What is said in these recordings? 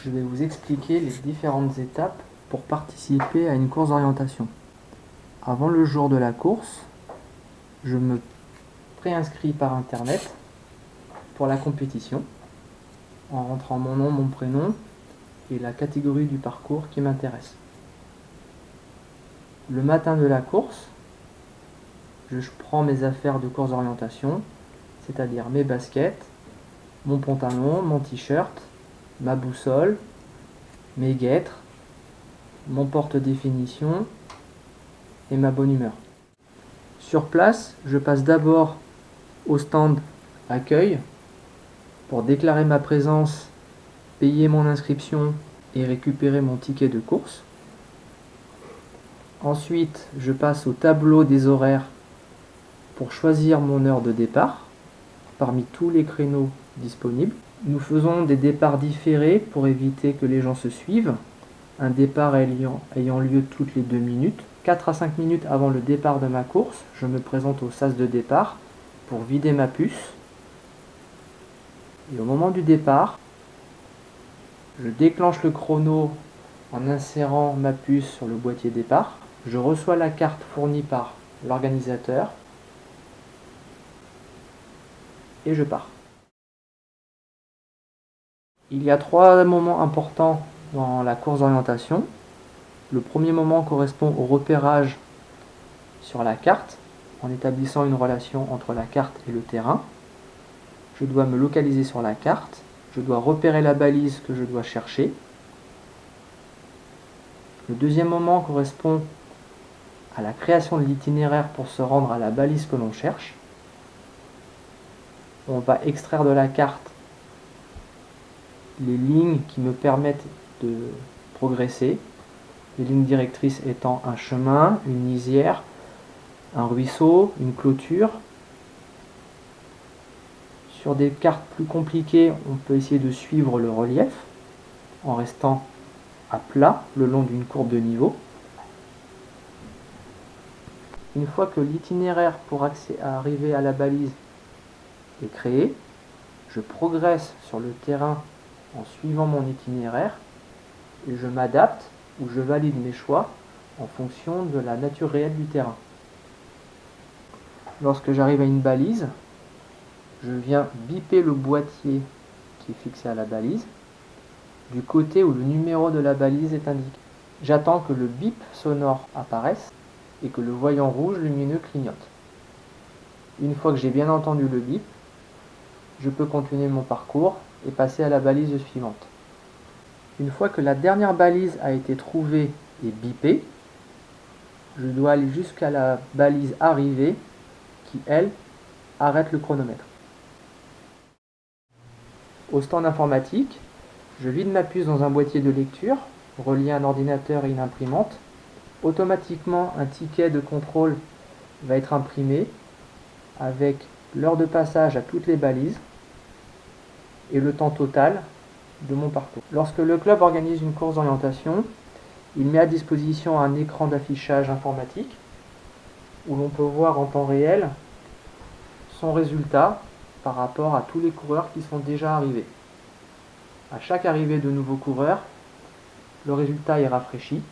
Je vais vous expliquer les différentes étapes pour participer à une course d'orientation. Avant le jour de la course, je me préinscris par internet pour la compétition en rentrant mon nom, mon prénom et la catégorie du parcours qui m'intéresse. Le matin de la course, je prends mes affaires de course d'orientation, c'est-à-dire mes baskets, mon pantalon, mon t-shirt, ma boussole, mes guêtres, mon porte-définition et ma bonne humeur. Sur place, je passe d'abord au stand accueil pour déclarer ma présence, payer mon inscription et récupérer mon ticket de course. Ensuite, je passe au tableau des horaires pour choisir mon heure de départ parmi tous les créneaux disponibles. Nous faisons des départs différés pour éviter que les gens se suivent. Un départ ayant lieu toutes les 2 minutes. 4 à 5 minutes avant le départ de ma course, je me présente au sas de départ pour vider ma puce. Et au moment du départ, je déclenche le chrono en insérant ma puce sur le boîtier départ. Je reçois la carte fournie par l'organisateur et je pars. Il y a 3 moments importants dans la course d'orientation. Le premier moment correspond au repérage sur la carte, en établissant une relation entre la carte et le terrain. Je dois me localiser sur la carte, je dois repérer la balise que je dois chercher. Le deuxième moment correspond à la création de l'itinéraire pour se rendre à la balise que l'on cherche. On va extraire de la carte les lignes qui me permettent de progresser. Les lignes directrices étant un chemin, une lisière, un ruisseau, une clôture. Sur des cartes plus compliquées, on peut essayer de suivre le relief en restant à plat le long d'une courbe de niveau. Une fois que l'itinéraire pour arriver à la balise est créé, je progresse sur le terrain en suivant mon itinéraire et je m'adapte ou je valide mes choix en fonction de la nature réelle du terrain. Lorsque j'arrive à une balise, je viens biper le boîtier qui est fixé à la balise du côté où le numéro de la balise est indiqué. J'attends que le bip sonore apparaisse et que le voyant rouge lumineux clignote. Une fois que j'ai bien entendu le bip, je peux continuer mon parcours et passer à la balise suivante. Une fois que la dernière balise a été trouvée et bipée, je dois aller jusqu'à la balise arrivée qui, elle, arrête le chronomètre. Au stand informatique, je vide ma puce dans un boîtier de lecture, relié à un ordinateur et une imprimante. Automatiquement, un ticket de contrôle va être imprimé avec l'heure de passage à toutes les balises et le temps total de mon parcours. Lorsque le club organise une course d'orientation, il met à disposition un écran d'affichage informatique où l'on peut voir en temps réel son résultat par rapport à tous les coureurs qui sont déjà arrivés. À chaque arrivée de nouveaux coureurs, le résultat est rafraîchi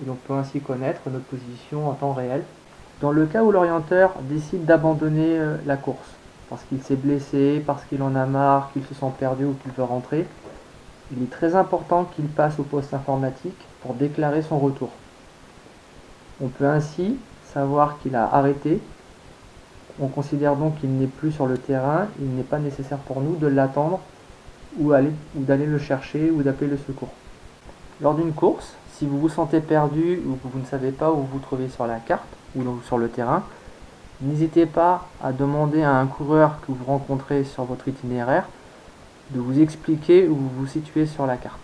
et l'on peut ainsi connaître notre position en temps réel. Dans le cas où l'orienteur décide d'abandonner la course, parce qu'il s'est blessé, parce qu'il en a marre, qu'il se sent perdu ou qu'il veut rentrer, il est très important qu'il passe au poste informatique pour déclarer son retour. On peut ainsi savoir qu'il a arrêté. On considère donc qu'il n'est plus sur le terrain, il n'est pas nécessaire pour nous de l'attendre ou d'aller le chercher ou d'appeler le secours. Lors d'une course, si vous vous sentez perdu ou que vous ne savez pas où vous vous trouvez sur la carte ou sur le terrain, n'hésitez pas à demander à un coureur que vous rencontrez sur votre itinéraire de vous expliquer où vous vous situez sur la carte.